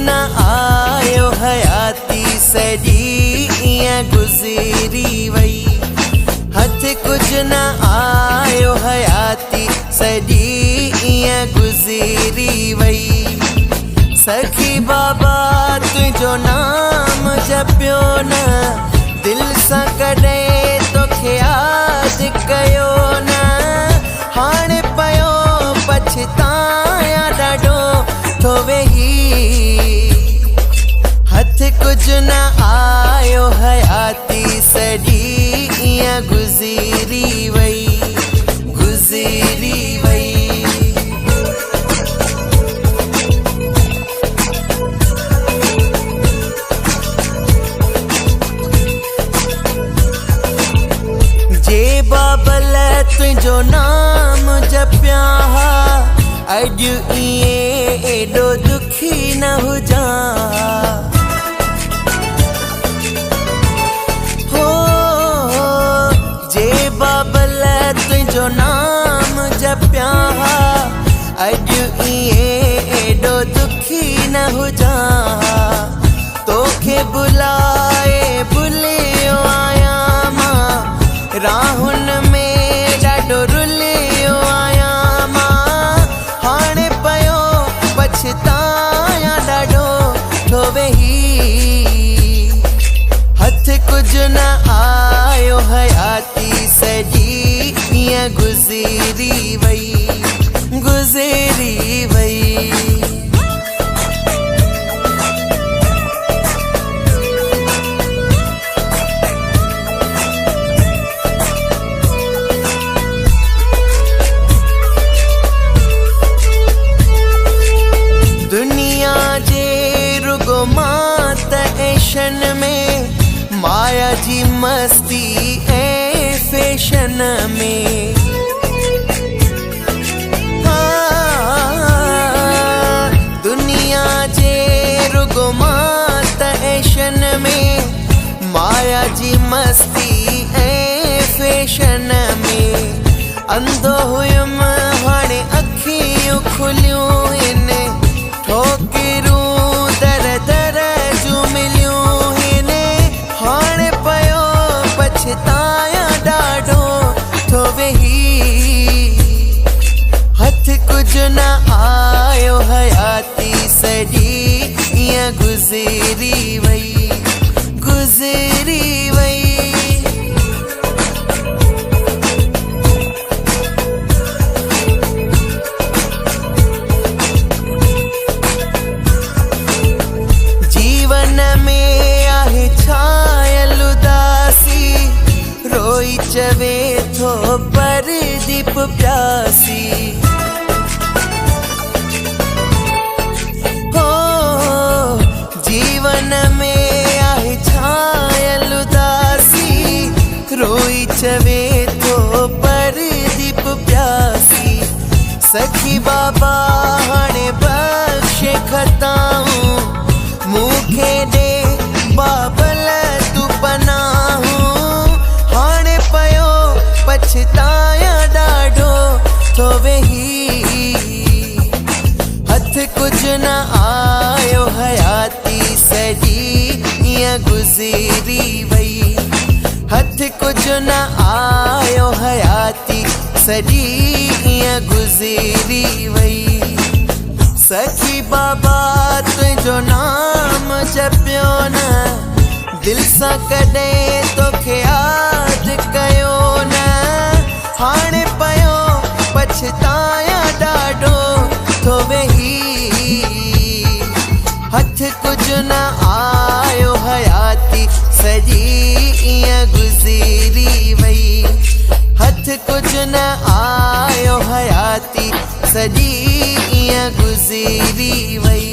न आयो हयाती सॼी ईअं गुज़री वई। हथ कुछ न आयो हयाती सॼी ईअं गुज़री वई। सखी बाबा तुंहिंजो नाम जपियो न, दिल सां कॾहिं तोखे यादि कयो न। हाणे पियो पछतायां ॾाढो थो वेही। हथ कुछ न आयो हयाती सॼी ईअं गुज़री वई, गुज़री वई। जे बाबल तुंहिंजो नाम जपिया हा, अॼु ईअं एॾो दुखी न हुजां। हो जे बाबल तुंहिंजो नाम जपिया हा, अॼु ईअं एॾो दुखी न हुजां। तोखे बुलाए भुलियो आहियां मां, राहुन में ॾाढो रुलियो आहियां मां। हाणे पियो पछतायां ॾाढो थो वेही। हथ कुछ न आयो हयाती सॼी ईअं गुज़री वई, गुज़री वई। दुनिया जे रुगो मात ऐशन में, माया जी मस्ती ऐं फैशन में। दुनिया जे रुगो मात ऐशन में, माया जी मस्ती ऐं फैशन में। अंधो हुयुमि हाणे अखियूं खुलियूं आहिनि, ठोकरूं दर दर जूं मिलियूं आहिनि। हाणे पियो पछतायां ॾाढो थो वेही। हथ कुछ न आयो हयाती सॼी ईअं गुज़री वई, गुज़री वई। जीवन में आहे छायल उदासी, रोई चवे थो परदीप प्यासी। हो जीवन में आहे छायल उदासी, रोई चवे थो परदीप प्यासी। सखी बाबा हाणे बख़्शे खताऊं, मूंखे ॾे बाबल तूं पनाहूं। हाणे पियो पछतायां ॾाढो थो वेही। हथ कुछ न आयो हयाती सॼी ईअं गुज़री वई। हथ कुछ न आयो हयाती सॼी ईअं गुज़री वई। सखी बाबा तुंहिंजो नाम जपियो न, दिल सां कॾहिं तोखे यादि कयो न। हाणे पियो पछतायां ॾाढो थो वेही। हथ कुछ न आयो हयाती सॼी ईअं गुज़री वई। हथ कुछ न आयो हयाती सॼी ईअं गुज़री वई।